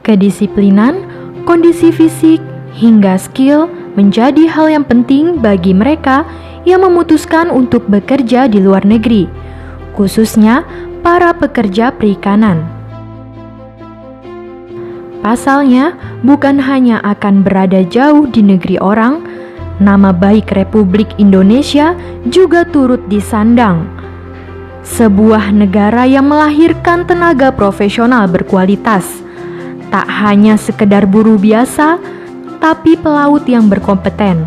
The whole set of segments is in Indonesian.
Kedisiplinan, kondisi fisik, hingga skill menjadi hal yang penting bagi mereka yang memutuskan untuk bekerja di luar negeri, khususnya para pekerja perikanan. Pasalnya, bukan hanya akan berada jauh di negeri orang, nama baik Republik Indonesia juga turut disandang. Sebuah negara yang melahirkan tenaga profesional berkualitas, tak hanya sekedar buruh biasa, tapi pelaut yang berkompeten.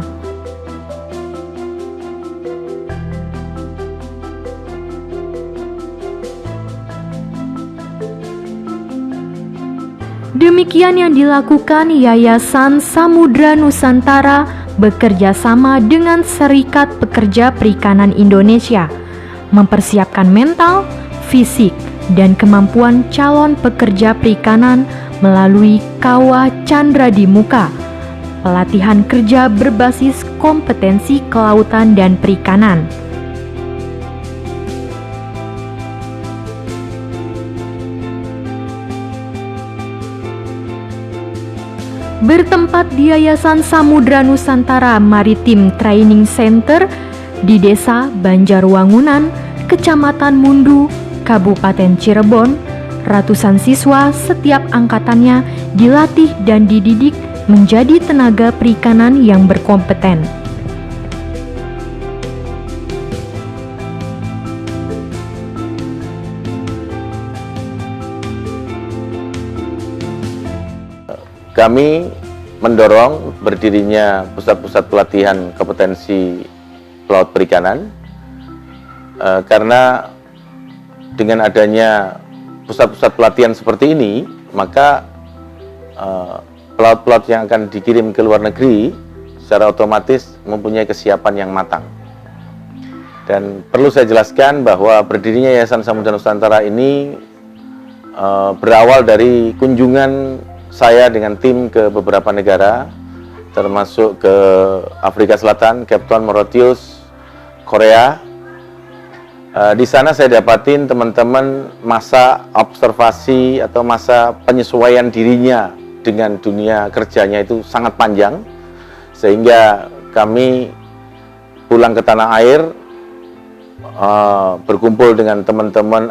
Demikian yang dilakukan Yayasan Samudra Nusantara bekerja sama dengan Serikat Pekerja Perikanan Indonesia, mempersiapkan mental, fisik, dan kemampuan calon pekerja perikanan melalui Kawah Chandra di Muka, pelatihan kerja berbasis kompetensi kelautan dan perikanan. Bertempat di Yayasan Samudra Nusantara Maritim Training Center di Desa Banjarwangunan, Kecamatan Mundu, Kabupaten Cirebon, ratusan siswa setiap angkatannya dilatih dan dididik menjadi tenaga perikanan yang berkompeten. Kami mendorong berdirinya pusat-pusat pelatihan kompetensi pelaut perikanan karena dengan adanya pusat-pusat pelatihan seperti ini, maka pelaut-pelaut yang akan dikirim ke luar negeri secara otomatis mempunyai kesiapan yang matang. Dan perlu saya jelaskan bahwa berdirinya Yayasan Samudra Nusantara ini berawal dari kunjungan saya dengan tim ke beberapa negara, termasuk ke Afrika Selatan, Cape Town, Mauritius, Korea. Di sana saya dapatin teman-teman masa observasi atau masa penyesuaian dirinya dengan dunia kerjanya itu sangat panjang, sehingga kami pulang ke tanah air, berkumpul dengan teman-teman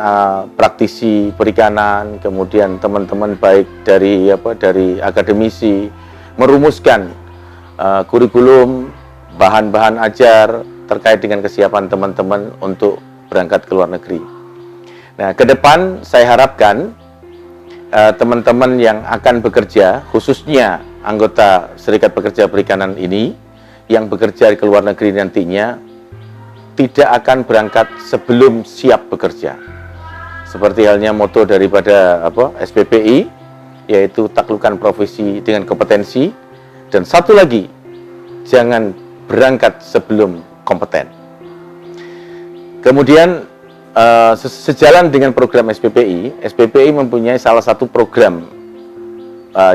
praktisi perikanan, kemudian teman-teman baik dari akademisi, merumuskan kurikulum, bahan-bahan ajar terkait dengan kesiapan teman-teman untuk berangkat ke luar negeri. Nah, ke depan saya harapkan teman-teman yang akan bekerja, khususnya anggota Serikat Pekerja Perikanan ini, yang bekerja ke luar negeri nantinya, tidak akan berangkat sebelum siap bekerja. Seperti halnya moto daripada SPPI, yaitu taklukkan profesi dengan kompetensi, dan satu lagi, jangan berangkat sebelum kompeten. Kemudian sejalan dengan program SPPI mempunyai salah satu program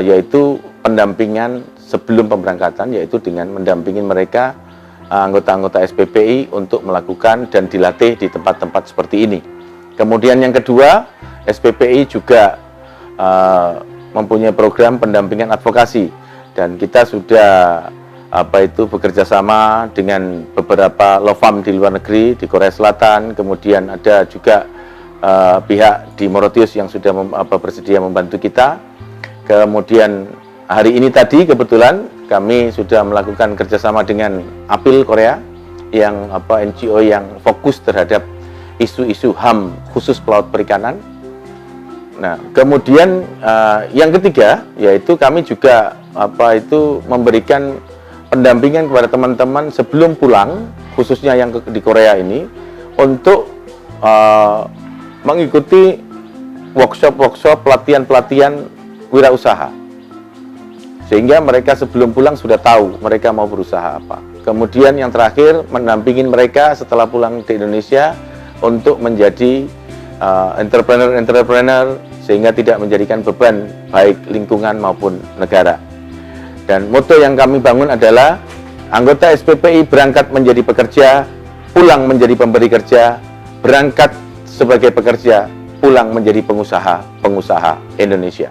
yaitu pendampingan sebelum pemberangkatan, yaitu dengan mendampingi mereka anggota-anggota SPPI untuk melakukan dan dilatih di tempat-tempat seperti ini. Kemudian yang kedua, SPPI juga mempunyai program pendampingan advokasi, dan kita sudah bekerja sama dengan beberapa law firm di luar negeri, di Korea Selatan, kemudian ada juga pihak di Mauritius yang sudah bersedia membantu kita. Kemudian hari ini tadi kebetulan kami sudah melakukan kerjasama dengan APIL Korea, yang NGO yang fokus terhadap isu-isu HAM khusus pelaut perikanan. Nah, kemudian yang ketiga yaitu kami juga memberikan pendampingan kepada teman-teman sebelum pulang, khususnya yang di Korea ini, untuk mengikuti workshop-workshop, pelatihan-pelatihan wirausaha, sehingga mereka sebelum pulang sudah tahu mereka mau berusaha apa. Kemudian yang terakhir, mendampingi mereka setelah pulang ke Indonesia untuk menjadi entrepreneur, sehingga tidak menjadikan beban baik lingkungan maupun negara. Dan moto yang kami bangun adalah anggota SPPI berangkat menjadi pekerja, pulang menjadi pemberi kerja, berangkat sebagai pekerja, pulang menjadi pengusaha Indonesia.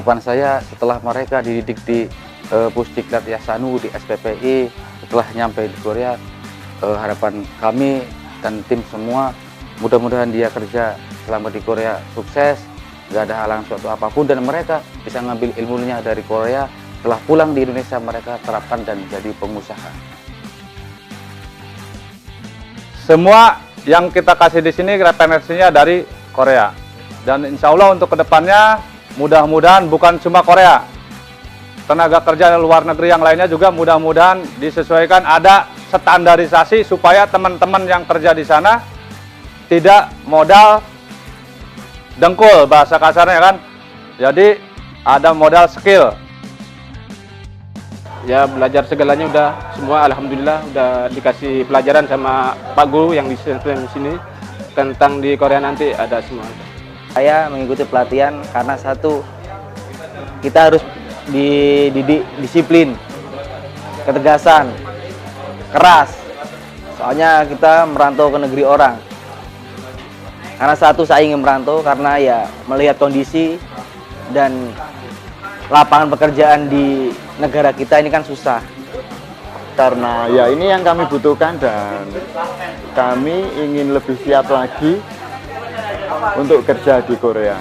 harapan saya setelah mereka dididik di Pusdiklat Yasanu di SPPI, setelah nyampe di Korea, harapan kami dan tim semua mudah-mudahan dia kerja selama di Korea sukses, nggak ada halangan suatu apapun, dan mereka bisa ngambil ilmunya dari Korea. Setelah pulang di Indonesia mereka terapkan dan jadi pengusaha. Semua yang kita kasih di sini referensinya dari Korea, dan insya Allah untuk kedepannya mudah-mudahan bukan cuma Korea, tenaga kerja luar negeri yang lainnya juga mudah-mudahan disesuaikan, ada standarisasi supaya teman-teman yang kerja di sana tidak modal dengkul bahasa kasarnya kan, jadi ada modal skill. Ya belajar segalanya udah semua, alhamdulillah udah dikasih pelajaran sama Pak Guru yang di sini tentang di Korea nanti ada semua. Saya mengikuti pelatihan karena satu, kita harus dididik disiplin, ketegasan, keras. Soalnya kita merantau ke negeri orang. Karena satu, saya ingin merantau karena ya melihat kondisi dan lapangan pekerjaan di negara kita ini kan susah. Karena ya ini yang kami butuhkan dan kami ingin lebih siap lagi untuk kerja di Korea.